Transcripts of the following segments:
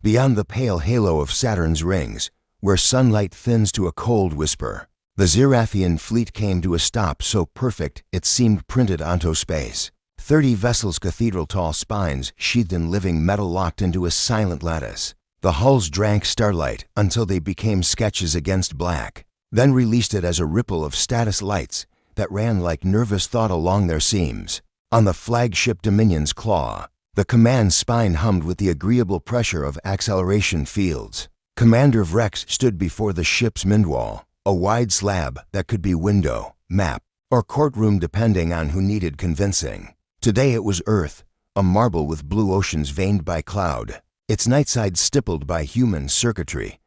beyond the pale halo of Saturn's rings, where sunlight thins to a cold whisper. The Zerathian fleet came to a stop so perfect it seemed printed onto space. 30 vessels, cathedral-tall spines sheathed in living metal locked into a silent lattice. The hulls drank starlight until they became sketches against black, then released it as a ripple of status lights that ran like nervous thought along their seams. On the flagship Dominion's claw, the command spine hummed with the agreeable pressure of acceleration fields. Commander Vrex stood before the ship's mindwall, a wide slab that could be window, map, or courtroom depending on who needed convincing. Today it was Earth, a marble with blue oceans veined by cloud, its night side stippled by human circuitry.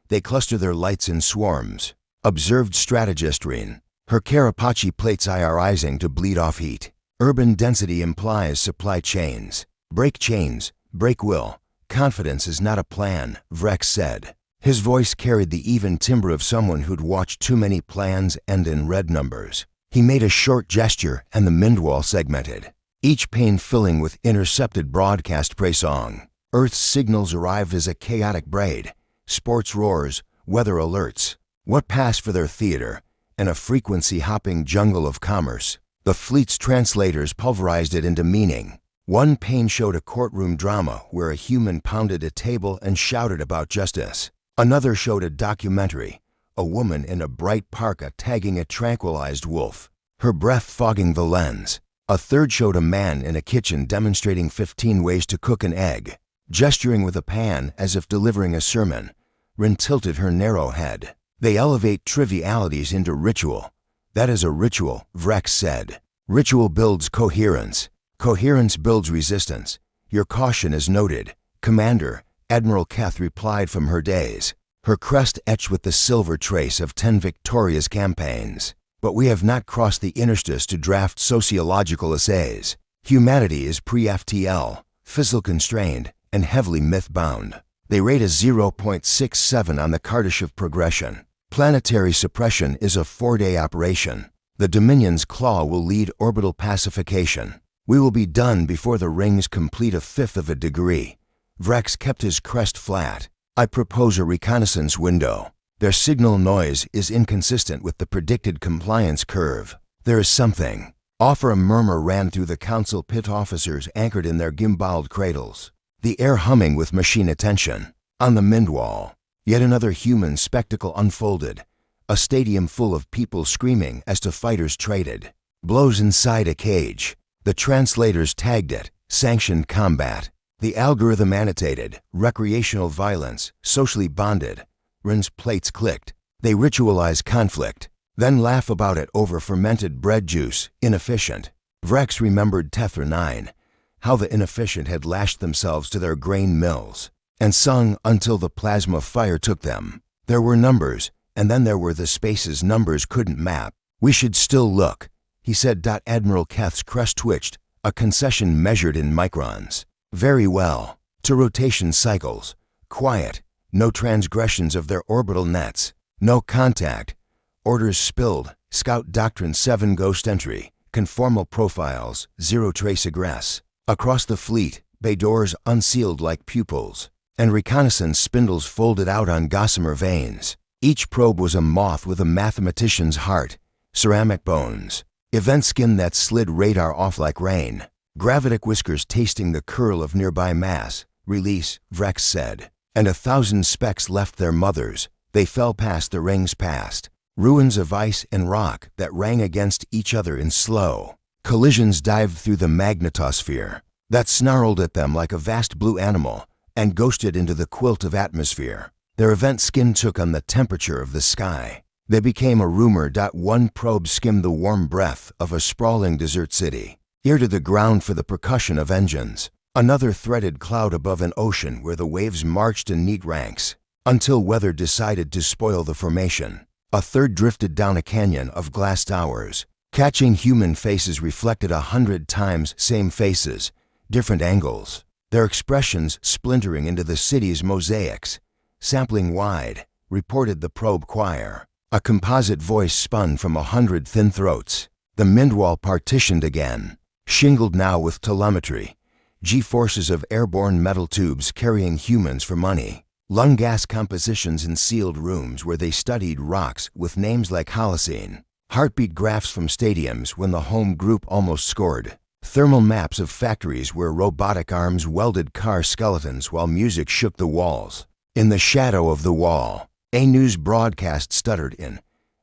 They cluster their lights in swarms. Observed strategist Reen, her Carapace plates IRizing to bleed off heat. Urban density implies supply chains. Break chains, break will. Confidence is not a plan, Vrex said. His voice carried the even timbre of someone who'd watched too many plans end in red numbers. He made a short gesture and the mindwall segmented, each pane filling with intercepted broadcast prey song. Earth's signals arrived as a chaotic braid. Sports roars, weather alerts. What passed for their theater, and a frequency-hopping jungle of commerce. The fleet's translators pulverized it into meaning. One pane showed a courtroom drama where a human pounded a table and shouted about justice. Another showed a documentary, a woman in a bright parka tagging a tranquilized wolf, her breath fogging the lens. A third showed a man in a kitchen demonstrating 15 ways to cook an egg. Gesturing with a pan as if delivering a sermon, Rin tilted her narrow head. They elevate trivialities into ritual. That is a ritual, Vrex said. Ritual builds coherence. Coherence builds resistance. Your caution is noted, Commander, Admiral Keth replied from her days, her crest etched with the silver trace of 10 victorious campaigns. But we have not crossed the interstice to draft sociological essays. Humanity is pre-FTL, physical constrained, and heavily myth-bound. They rate a 0.67 on the Kardashev progression. Planetary suppression is a 4-day operation. The Dominion's claw will lead orbital pacification. We will be done before the rings complete a fifth of a degree. Vrex kept his crest flat. I propose a reconnaissance window. Their signal noise is inconsistent with the predicted compliance curve. There is something. Offer a murmur ran through the council pit officers anchored in their gimbaled cradles. The air humming with machine attention. On the mindwall, yet another human spectacle unfolded. A stadium full of people screaming as to fighters traded. Blows inside a cage. The translators tagged it, sanctioned combat. The algorithm annotated, recreational violence, socially bonded. Rin's plates clicked. They ritualize conflict, then laugh about it over fermented bread juice, inefficient. Vrex remembered Tethra 9, how the inefficient had lashed themselves to their grain mills, and sung until the plasma fire took them. There were numbers, and then there were the spaces numbers couldn't map. We should still look, he said. Admiral Keth's crest twitched, a concession measured in microns. Very well. To rotation cycles. Quiet. No transgressions of their orbital nets. No contact. Orders spilled. Scout Doctrine 7 ghost entry. Conformal profiles. Zero trace egress. Across the fleet, bay doors unsealed like pupils, and reconnaissance spindles folded out on gossamer veins. Each probe was a moth with a mathematician's heart. Ceramic bones. Event skin that slid radar off like rain. Gravitic whiskers tasting the curl of nearby mass. Release, Vrex said. And 1,000 specks left their mothers. They fell past the rings past. Ruins of ice and rock that rang against each other in slow. Collisions dived through the magnetosphere that snarled at them like a vast blue animal and ghosted into the quilt of atmosphere. Their event skin took on the temperature of the sky. They became a rumor. One probe skimmed the warm breath of a sprawling desert city, ear to the ground for the percussion of engines. Another threaded cloud above an ocean where the waves marched in neat ranks, until weather decided to spoil the formation. A third drifted down a canyon of glass towers, catching human faces reflected 100 times same faces, different angles, their expressions splintering into the city's mosaics. Sampling wide, reported the probe choir. A composite voice spun from 100 thin throats. The mindwall partitioned again, shingled now with telemetry. G-forces of airborne metal tubes carrying humans for money. Lung gas compositions in sealed rooms where they studied rocks with names like Holocene. Heartbeat graphs from stadiums when the home group almost scored. Thermal maps of factories where robotic arms welded car skeletons while music shook the walls. In the shadow of the wall, a news broadcast stuttered in,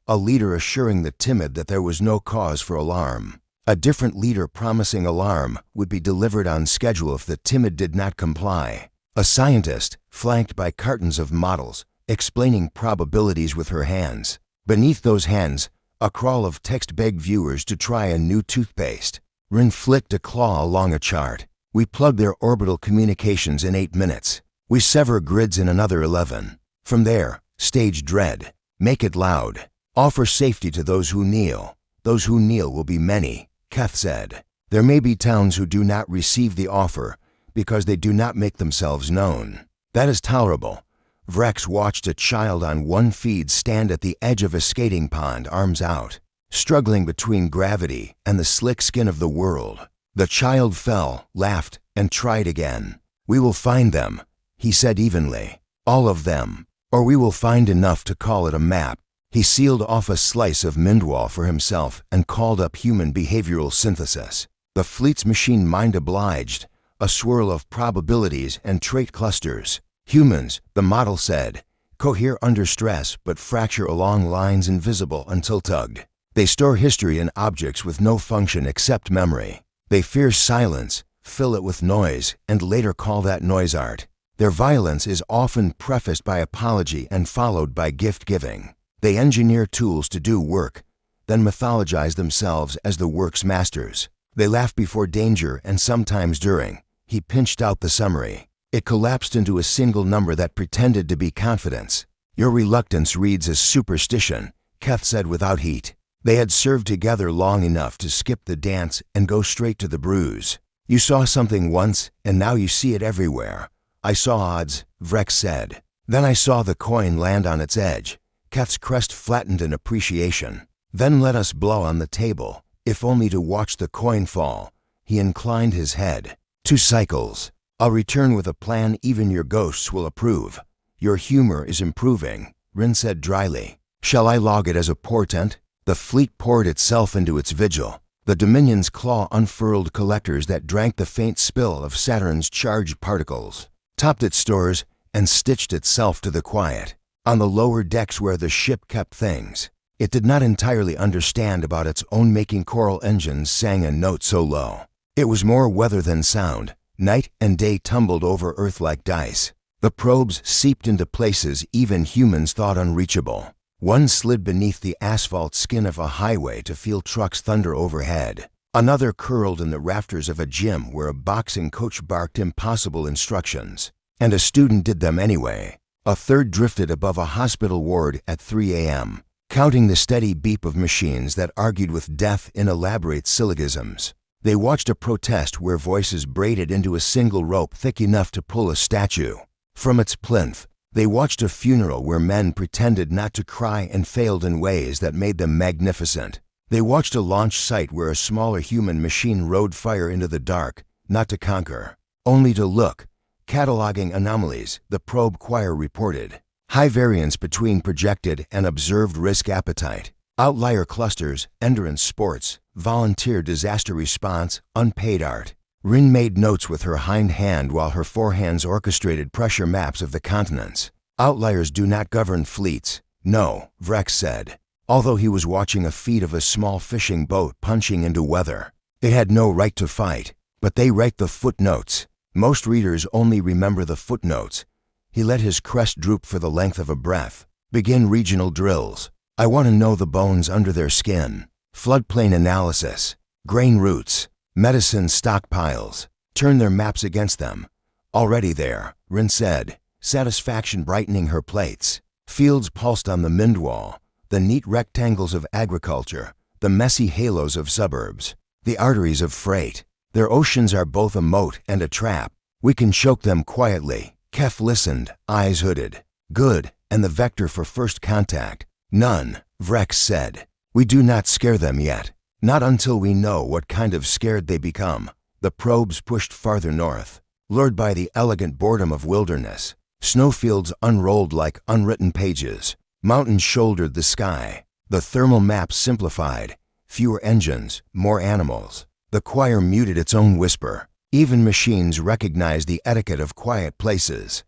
a leader assuring the timid that there was no cause for alarm. A different leader promising alarm would be delivered on schedule if the timid did not comply. A scientist, flanked by cartons of models, explaining probabilities with her hands. Beneath those hands, a crawl of text begged viewers to try a new toothpaste. Rin flicked a claw along a chart. We plug their orbital communications in 8 minutes. We sever grids in another 11. From there, stage dread. Make it loud. Offer safety to those who kneel. Those who kneel will be many, Keth said. There may be towns who do not receive the offer because they do not make themselves known. That is tolerable. Vrex watched a child on one feed stand at the edge of a skating pond, arms out, struggling between gravity and the slick skin of the world. The child fell, laughed, and tried again. We will find them, he said evenly. All of them. Or we will find enough to call it a map. He sealed off a slice of Mindwall for himself and called up human behavioral synthesis. The fleet's machine mind obliged, a swirl of probabilities and trait clusters. Humans, the model said, cohere under stress but fracture along lines invisible until tugged. They store history in objects with no function except memory. They fear silence, fill it with noise, and later call that noise art. Their violence is often prefaced by apology and followed by gift-giving. They engineer tools to do work, then mythologize themselves as the work's masters. They laugh before danger and sometimes during. He pinched out the summary. It collapsed into a single number that pretended to be confidence. Your reluctance reads as superstition, Keth said without heat. They had served together long enough to skip the dance and go straight to the bruise. You saw something once, and now you see it everywhere. I saw odds, Vrex said. Then I saw the coin land on its edge. Keth's crest flattened in appreciation. Then let us blow on the table, if only to watch the coin fall. He inclined his head. 2 cycles. I'll return with a plan even your ghosts will approve. Your humor is improving, Rin said dryly. Shall I log it as a portent? The fleet poured itself into its vigil. The Dominion's claw unfurled collectors that drank the faint spill of Saturn's charged particles, topped its stores, and stitched itself to the quiet. On the lower decks where the ship kept things, it did not entirely understand about its own making choral engines sang a note so low. It was more weather than sound. Night and day tumbled over Earth like dice. The probes seeped into places even humans thought unreachable. One slid beneath the asphalt skin of a highway to feel trucks thunder overhead. Another curled in the rafters of a gym where a boxing coach barked impossible instructions, and a student did them anyway. A third drifted above a hospital ward at 3 a.m., counting the steady beep of machines that argued with death in elaborate syllogisms. They watched a protest where voices braided into a single rope thick enough to pull a statue from its plinth. They watched a funeral where men pretended not to cry and failed in ways that made them magnificent. They watched a launch site where a smaller human machine rode fire into the dark, not to conquer, only to look. Cataloging anomalies, the probe choir reported. High variance between projected and observed risk appetite. Outlier clusters, endurance sports, volunteer disaster response, unpaid art. Rin made notes with her hind hand while her forehands orchestrated pressure maps of the continents. Outliers do not govern fleets. No, Vrex said, although he was watching a feed of a small fishing boat punching into weather. They had no right to fight, but they write the footnotes. Most readers only remember the footnotes. He let his crest droop for the length of a breath. Begin regional drills. I want to know the bones under their skin. Floodplain analysis. Grain roots. Medicine stockpiles. Turn their maps against them. Already there, Rin said, satisfaction brightening her plates. Fields pulsed on the Mindwall. The neat rectangles of agriculture. The messy halos of suburbs. The arteries of freight. Their oceans are both a moat and a trap. We can choke them quietly. Kef listened, eyes hooded. Good, and the vector for first contact. None, Vrex said. We do not scare them yet. Not until we know what kind of scared they become. The probes pushed farther north, lured by the elegant boredom of wilderness. Snowfields unrolled like unwritten pages. Mountains shouldered the sky. The thermal maps simplified. Fewer engines, more animals. The choir muted its own whisper. Even machines recognized the etiquette of quiet places.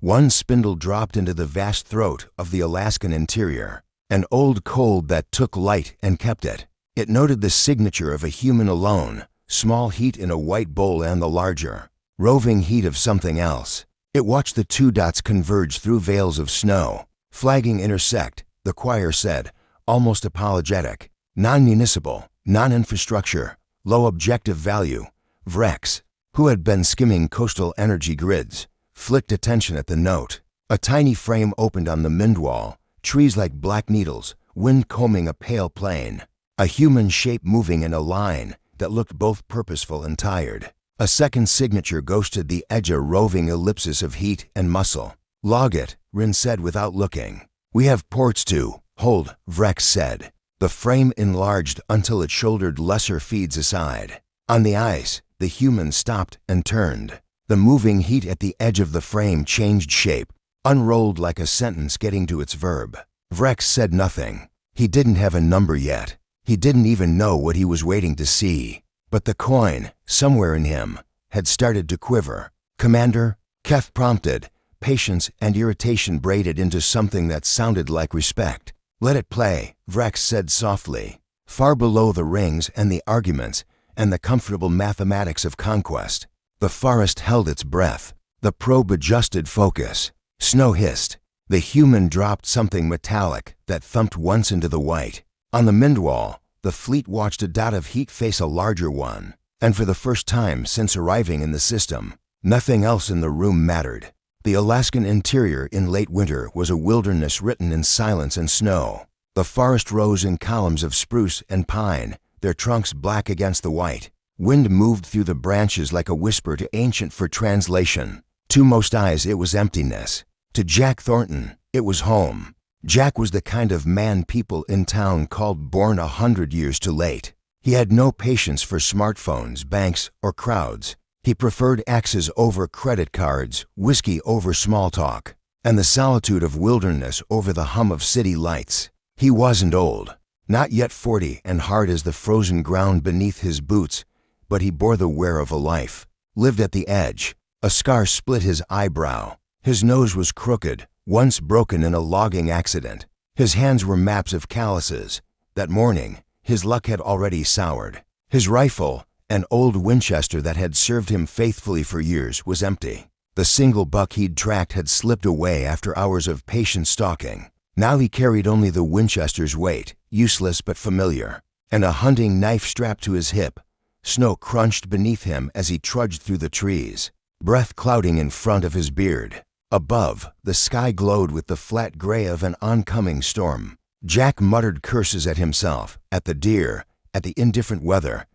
One spindle dropped into the vast throat of the Alaskan interior. An old cold that took light and kept it. It noted the signature of a human alone, small heat in a white bowl and the larger, roving heat of something else. It watched the two dots converge through veils of snow. Flagging intersect, the choir said, almost apologetic. Non-municipal, non-infrastructure, low objective value. Vrex, who had been skimming coastal energy grids, flicked attention at the note. A tiny frame opened on the Mindwall, trees like black needles, wind combing a pale plain. A human shape moving in a line that looked both purposeful and tired. A second signature ghosted the edge, a roving ellipsis of heat and muscle. Log it, Rin said without looking. We have ports to hold, Vrex said. The frame enlarged until it shouldered lesser feeds aside. On the ice, the human stopped and turned. The moving heat at the edge of the frame changed shape, unrolled like a sentence getting to its verb. Vrex said nothing. He didn't have a number yet. He didn't even know what he was waiting to see. But the coin, somewhere in him, had started to quiver. Commander, Keth prompted, patience and irritation braided into something that sounded like respect. Let it play, Vrex said softly. Far below the rings and the arguments and the comfortable mathematics of conquest, the forest held its breath. The probe adjusted focus. Snow hissed. The human dropped something metallic that thumped once into the white. On the Mindwall, the fleet watched a dot of heat face a larger one, and for the first time since arriving in the system, nothing else in the room mattered. The Alaskan interior in late winter was a wilderness written in silence and snow. The forest rose in columns of spruce and pine, their trunks black against the white. Wind moved through the branches like a whisper to ancient for translation. To most eyes it was emptiness. To Jack Thornton, it was home. Jack was the kind of man people in town called born 100 years too late. He had no patience for smartphones, banks, or crowds. He preferred axes over credit cards, whiskey over small talk, and the solitude of wilderness over the hum of city lights. He wasn't old, not yet 40 and hard as the frozen ground beneath his boots, but he bore the wear of a life, lived at the edge. A scar split his eyebrow. His nose was crooked, once broken in a logging accident. His hands were maps of calluses. That morning, his luck had already soured. His rifle, an old Winchester that had served him faithfully for years, was empty. The single buck he'd tracked had slipped away after hours of patient stalking. Now he carried only the Winchester's weight, useless but familiar, and a hunting knife strapped to his hip. Snow crunched beneath him as he trudged through the trees, breath clouding in front of his beard. Above, the sky glowed with the flat gray of an oncoming storm. Jack muttered curses at himself, at the deer, at the indifferent weather.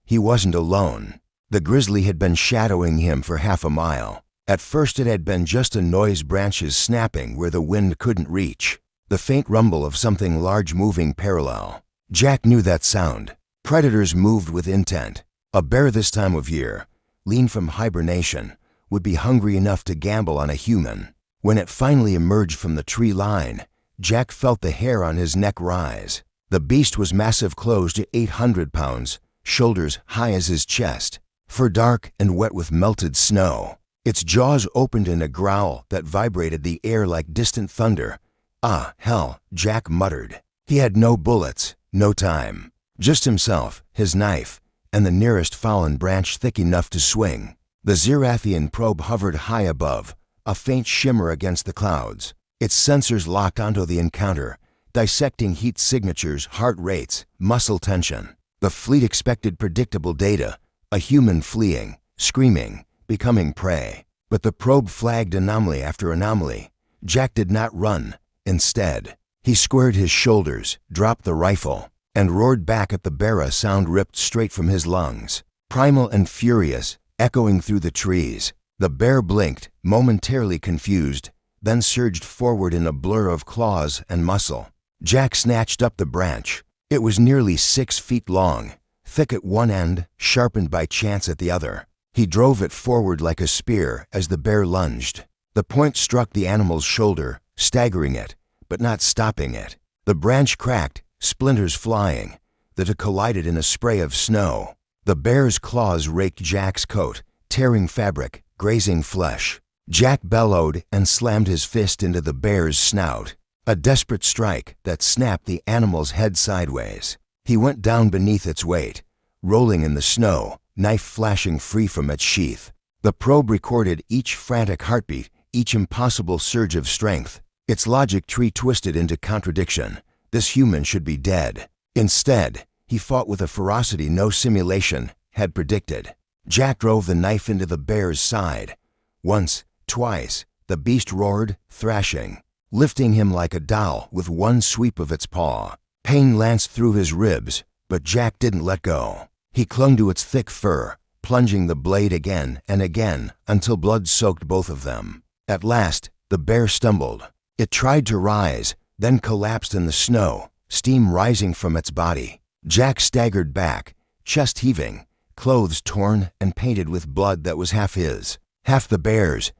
He wasn't alone. The grizzly had been shadowing him for half a mile. At first it had been just a noise, branches snapping where the wind couldn't reach. The faint rumble of something large moving parallel. Jack knew that sound. Predators moved with intent. A bear this time of year, lean from hibernation, would be hungry enough to gamble on a human. When it finally emerged from the tree line, Jack felt the hair on his neck rise. The beast was massive, close to 800 pounds, shoulders high as his chest, fur dark and wet with melted snow. Its jaws opened in a growl that vibrated the air like distant thunder. Ah, hell, Jack muttered. He had no bullets, no time. Just himself, his knife, and the nearest fallen branch thick enough to swing. The Zerathian probe hovered high above, a faint shimmer against the clouds. Its sensors locked onto the encounter, dissecting heat signatures, heart rates, muscle tension. The fleet expected predictable data, a human fleeing, screaming, becoming prey. But the probe flagged anomaly after anomaly. Jack did not run. Instead, he squared his shoulders, dropped the rifle, and roared back at the bear, a sound ripped straight from his lungs. Primal and furious, echoing through the trees. The bear blinked, momentarily confused, then surged forward in a blur of claws and muscle. Jack snatched up the branch. It was nearly 6 feet long, thick at one end, sharpened by chance at the other. He drove it forward like a spear as the bear lunged. The point struck the animal's shoulder, staggering it, but not stopping it. The branch cracked, splinters flying. The two collided in a spray of snow. The bear's claws raked Jack's coat, tearing fabric, grazing flesh. Jack bellowed and slammed his fist into the bear's snout. A desperate strike that snapped the animal's head sideways. He went down beneath its weight, rolling in the snow, knife flashing free from its sheath. The probe recorded each frantic heartbeat, each impossible surge of strength. Its logic tree twisted into contradiction. This human should be dead. Instead, he fought with a ferocity no simulation had predicted. Jack drove the knife into the bear's side. Once, twice, the beast roared, thrashing, lifting him like a doll with one sweep of its paw. Pain lanced through his ribs, but Jack didn't let go. He clung to its thick fur, plunging the blade again and again until blood soaked both of them. At last, the bear stumbled. It tried to rise, then collapsed in the snow, steam rising from its body. Jack staggered back, chest heaving, clothes torn and painted with blood that was half his, half the bear's.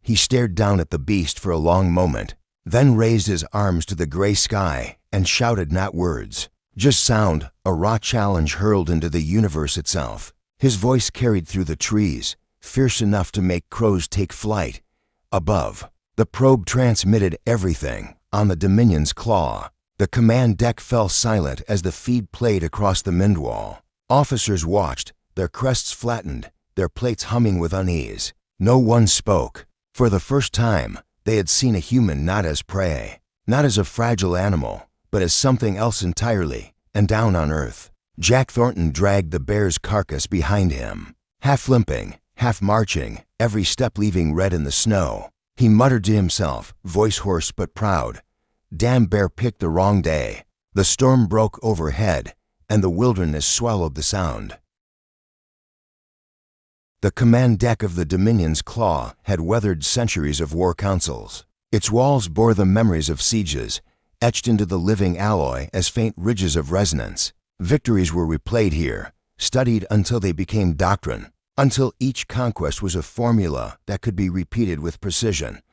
He stared down at the beast for a long moment, then raised his arms to the gray sky and shouted not words, just sound, a raw challenge hurled into the universe itself. His voice carried through the trees, fierce enough to make crows take flight. Above, the probe transmitted everything on the Dominion's claw. The command deck fell silent as the feed played across the Mindwall. Officers watched, their crests flattened, their plates humming with unease. No one spoke. For the first time, they had seen a human not as prey, not as a fragile animal, but as something else entirely, and down on Earth. Jack Thornton dragged the bear's carcass behind him, half limping, half marching, every step leaving red in the snow. He muttered to himself, voice hoarse but proud, "Damn bear picked the wrong day." The storm broke overhead, and the wilderness swallowed the sound. The command deck of the Dominion's claw had weathered centuries of war councils. Its walls bore the memories of sieges, etched into the living alloy as faint ridges of resonance. Victories were replayed here, studied until they became doctrine, until each conquest was a formula that could be repeated with precision.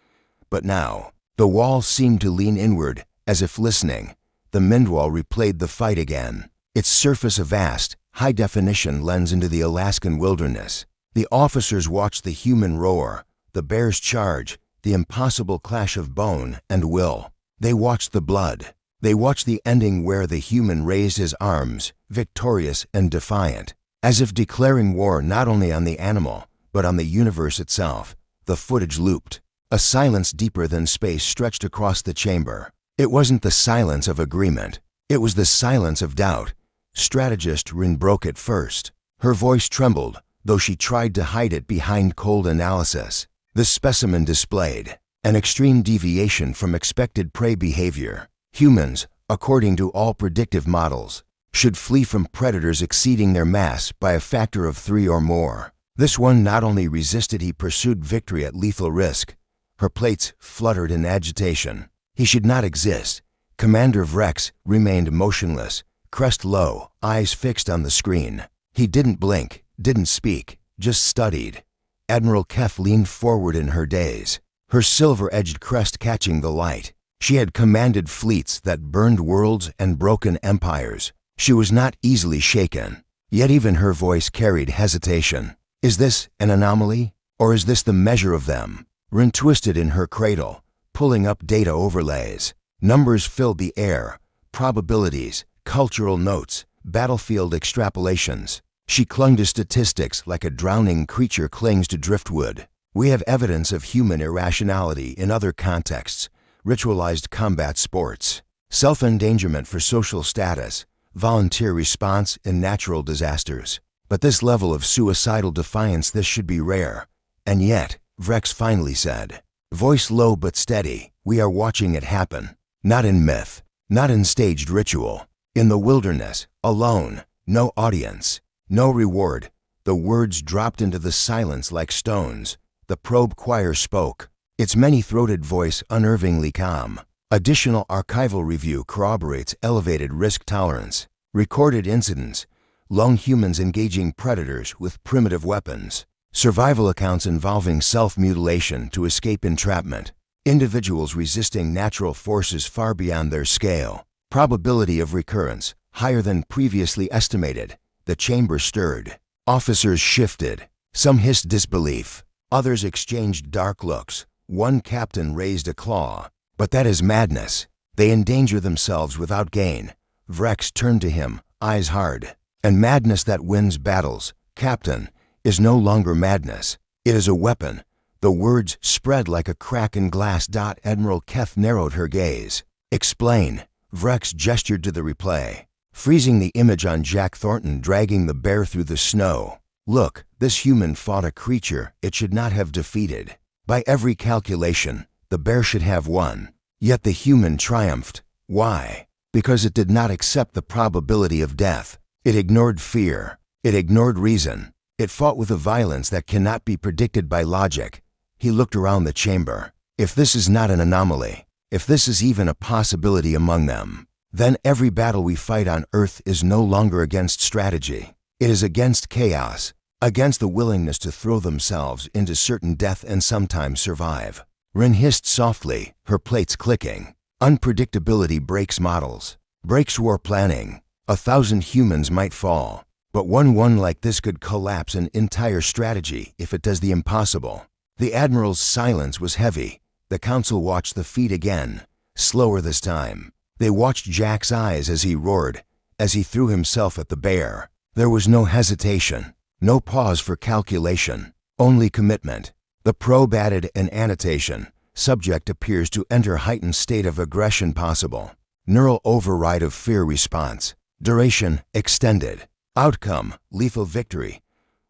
But now, the walls seemed to lean inward, as if listening. The Mindwall replayed the fight again, its surface a vast, high-definition lens into the Alaskan wilderness. The officers watched the human roar, the bear's charge, the impossible clash of bone and will. They watched the blood. They watched the ending where the human raised his arms, victorious and defiant, as if declaring war not only on the animal, but on the universe itself. The footage looped. A silence deeper than space stretched across the chamber. It wasn't the silence of agreement. It was the silence of doubt. Strategist Rin broke it first. Her voice trembled, though she tried to hide it behind cold analysis. The specimen displayed an extreme deviation from expected prey behavior. Humans, according to all predictive models, should flee from predators exceeding their mass by a factor of 3 or more. This one not only resisted, he pursued victory at lethal risk. Her plates fluttered in agitation. He should not exist. Commander Vrex remained motionless, crest low, eyes fixed on the screen. He didn't blink, didn't speak, just studied. Admiral Kef leaned forward in her daze, her silver-edged crest catching the light. She had commanded fleets that burned worlds and broken empires. She was not easily shaken, yet even her voice carried hesitation. Is this an anomaly, or is this the measure of them? Rin twisted in her cradle, pulling up data overlays. Numbers filled the air, probabilities, cultural notes, battlefield extrapolations. She clung to statistics like a drowning creature clings to driftwood. We have evidence of human irrationality in other contexts, ritualized combat sports, self-endangerment for social status, volunteer response in natural disasters. But this level of suicidal defiance, this should be rare. And yet, Vrex finally said, voice low but steady, we are watching it happen. Not in myth, not in staged ritual. In the wilderness, alone, no audience, no reward. The words dropped into the silence like stones. The probe choir spoke, its many-throated voice unnervingly calm. Additional archival review corroborates elevated risk tolerance. Recorded incidents: lone humans engaging predators with primitive weapons. Survival accounts involving self-mutilation to escape entrapment. Individuals resisting natural forces far beyond their scale. Probability of recurrence higher than previously estimated. The chamber stirred. Officers shifted. Some hissed disbelief. Others exchanged dark looks. One captain raised a claw. But that is madness. They endanger themselves without gain. Vrex turned to him, eyes hard. And madness that wins battles, Captain, is no longer madness. It is a weapon. The words spread like a crack in glass. Admiral Keth narrowed her gaze. Explain. Vrex gestured to the replay, freezing the image on Jack Thornton dragging the bear through the snow. Look, this human fought a creature it should not have defeated. By every calculation, the bear should have won. Yet the human triumphed. Why? Because it did not accept the probability of death. It ignored fear. It ignored reason. It fought with a violence that cannot be predicted by logic. He looked around the chamber. If this is not an anomaly, if this is even a possibility among them, then every battle we fight on Earth is no longer against strategy. It is against chaos, against the willingness to throw themselves into certain death and sometimes survive. Rin hissed softly, her plates clicking. Unpredictability breaks models, breaks war planning. 1,000 humans might fall, but one like this could collapse an entire strategy if it does the impossible. The Admiral's silence was heavy. The Council watched the feat again, slower this time. They watched Jack's eyes as he roared, as he threw himself at the bear. There was no hesitation, no pause for calculation, only commitment. The probe added an annotation. Subject appears to enter heightened state of aggression possible. Neural override of fear response. Duration extended. Outcome lethal victory.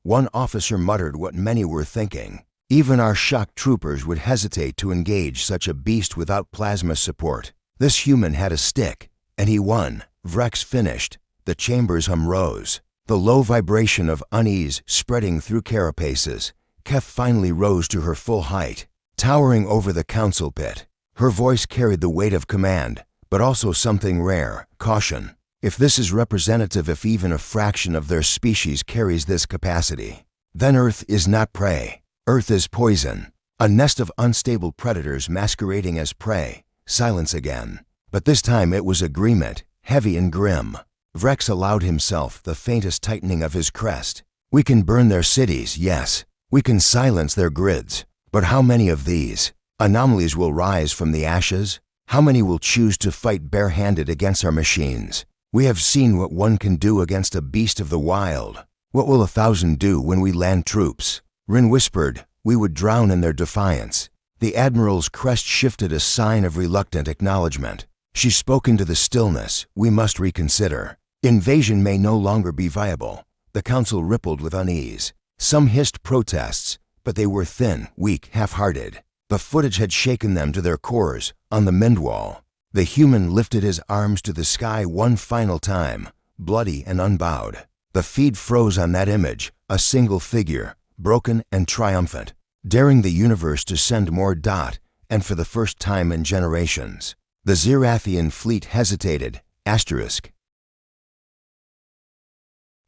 One officer muttered what many were thinking. Even our shock troopers would hesitate to engage such a beast without plasma support. This human had a stick, and he won. Vrex finished. The chamber's hum rose. The low vibration of unease spreading through carapaces. Keth finally rose to her full height, towering over the council pit. Her voice carried the weight of command, but also something rare, caution. If this is representative, if even a fraction of their species carries this capacity, then Earth is not prey. Earth is poison, a nest of unstable predators masquerading as prey. Silence again. But this time it was agreement, heavy and grim. Vrex allowed himself the faintest tightening of his crest. We can burn their cities, yes. We can silence their grids. But how many of these anomalies will rise from the ashes? How many will choose to fight barehanded against our machines? We have seen what one can do against a beast of the wild. What will 1,000 do when we land troops? Rin whispered, we would drown in their defiance. The Admiral's crest shifted, a sign of reluctant acknowledgement. She spoke into the stillness. We must reconsider. Invasion may no longer be viable. The Council rippled with unease. Some hissed protests, but they were thin, weak, half-hearted. The footage had shaken them to their cores. On the Mindwall, the human lifted his arms to the sky one final time, bloody and unbowed. The feed froze on that image, a single figure, broken and triumphant, daring the universe to send more. And for the first time in generations, the Zirathian fleet hesitated.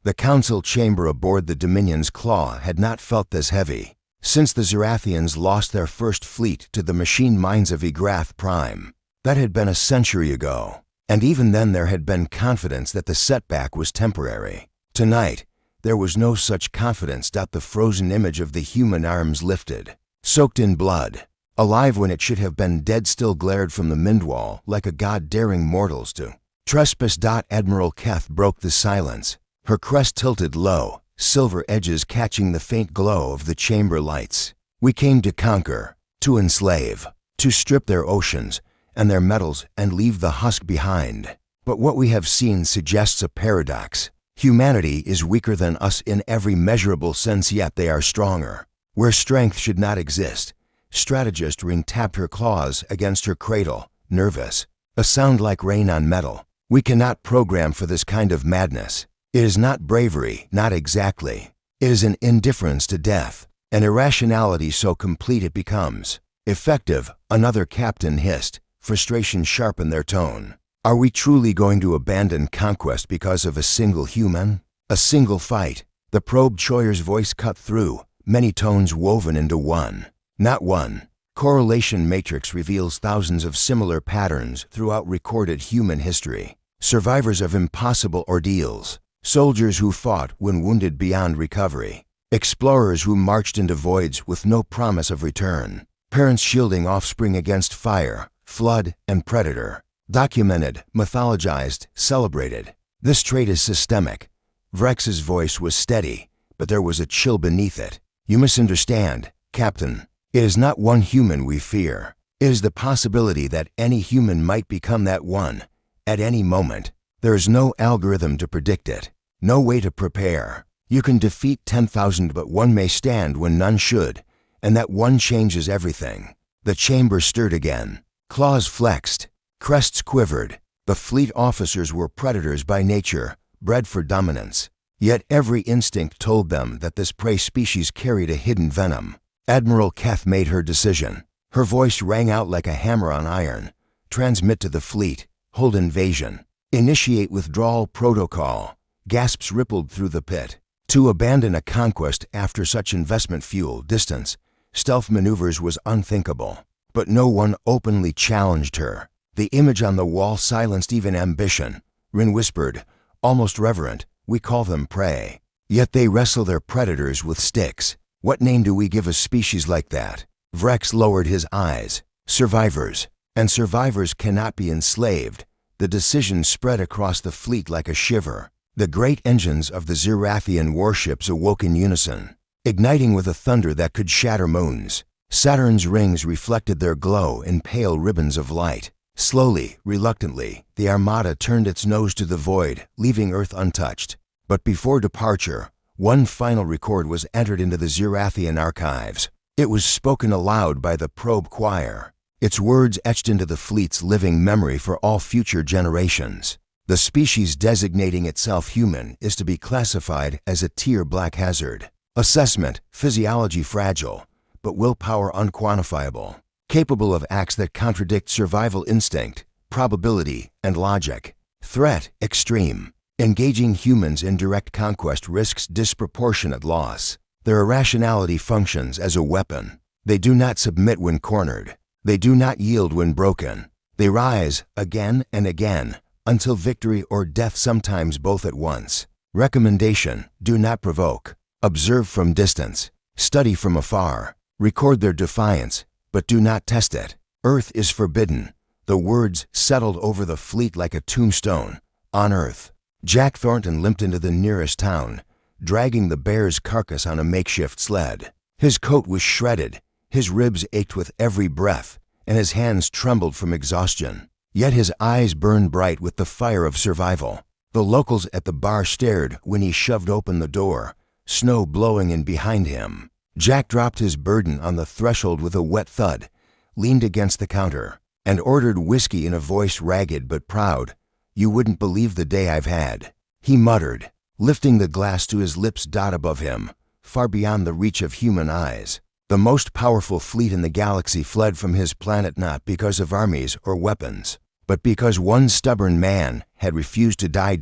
The council chamber aboard the Dominion's Claw had not felt this heavy since the Zirathians lost their first fleet to the machine minds of Ygrath Prime. That had been a century ago, and even then there had been confidence that the setback was temporary. Tonight, there was no such confidence. The frozen image of the human arms lifted, soaked in blood, alive when it should have been dead, still glared from the Mindwall like a god daring mortals to trespass. Admiral Keth broke the silence, her crest tilted low, silver edges catching the faint glow of the chamber lights. We came to conquer, to enslave, to strip their oceans and their metals and leave the husk behind. But what we have seen suggests a paradox. Humanity is weaker than us in every measurable sense, yet they are stronger. Where strength should not exist, strategist Rin tapped her claws against her cradle, nervous, a sound like rain on metal. We cannot program for this kind of madness. It is not bravery, not exactly. It is an indifference to death, an irrationality so complete it becomes effective. Another captain hissed, frustration sharpened their tone. Are we truly going to abandon conquest because of a single human? A single fight? The probe Choyer's voice cut through, many tones woven into one. Not one. Correlation matrix reveals thousands of similar patterns throughout recorded human history. Survivors of impossible ordeals. Soldiers who fought when wounded beyond recovery. Explorers who marched into voids with no promise of return. Parents shielding offspring against fire, flood, and predator. Documented, mythologized, celebrated. This trait is systemic. Vrex's voice was steady, but there was a chill beneath it. You misunderstand, Captain. It is not one human we fear. It is the possibility that any human might become that one, at any moment. There is no algorithm to predict it, no way to prepare. You can defeat 10,000, but one may stand when none should, and that one changes everything. The chamber stirred again. Claws flexed. Crests quivered. The fleet officers were predators by nature, bred for dominance. Yet every instinct told them that this prey species carried a hidden venom. Admiral Keth made her decision. Her voice rang out like a hammer on iron. Transmit to the fleet. Hold invasion. Initiate withdrawal protocol. Gasps rippled through the pit. To abandon a conquest after such investment fuel distance, stealth maneuvers was unthinkable. But no one openly challenged her. The image on the wall silenced even ambition. Rin whispered, almost reverent, we call them prey. Yet they wrestle their predators with sticks. What name do we give a species like that? Vrex lowered his eyes. Survivors. And survivors cannot be enslaved. The decision spread across the fleet like a shiver. The great engines of the Zirathian warships awoke in unison, igniting with a thunder that could shatter moons. Saturn's rings reflected their glow in pale ribbons of light. Slowly, reluctantly, the Armada turned its nose to the void, leaving Earth untouched. But before departure, one final record was entered into the Zirathian archives. It was spoken aloud by the probe choir, its words etched into the fleet's living memory for all future generations. The species designating itself human is to be classified as a tier black hazard. Assessment, physiology fragile, but willpower unquantifiable. Capable of acts that contradict survival instinct, probability, and logic. Threat extreme. Engaging humans in direct conquest risks disproportionate loss. Their irrationality functions as a weapon. They do not submit when cornered. They do not yield when broken. They rise again and again, until victory or death, sometimes both at once. Recommendation: do not provoke. Observe from distance. Study from afar. Record their defiance, but do not test it. Earth is forbidden. The words settled over the fleet like a tombstone. On Earth. Jack Thornton limped into the nearest town, dragging the bear's carcass on a makeshift sled. His coat was shredded, his ribs ached with every breath, and his hands trembled from exhaustion. Yet his eyes burned bright with the fire of survival. The locals at the bar stared when he shoved open the door, snow blowing in behind him. Jack dropped his burden on the threshold with a wet thud, leaned against the counter, and ordered whiskey in a voice ragged but proud. You wouldn't believe the day I've had, he muttered, lifting the glass to his lips. Above him, far beyond the reach of human eyes, the most powerful fleet in the galaxy fled from his planet not because of armies or weapons, but because one stubborn man had refused to die.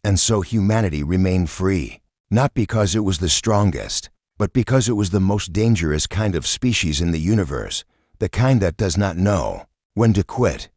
And so humanity remained free, not because it was the strongest, but because it was the most dangerous kind of species in the universe, the kind that does not know when to quit.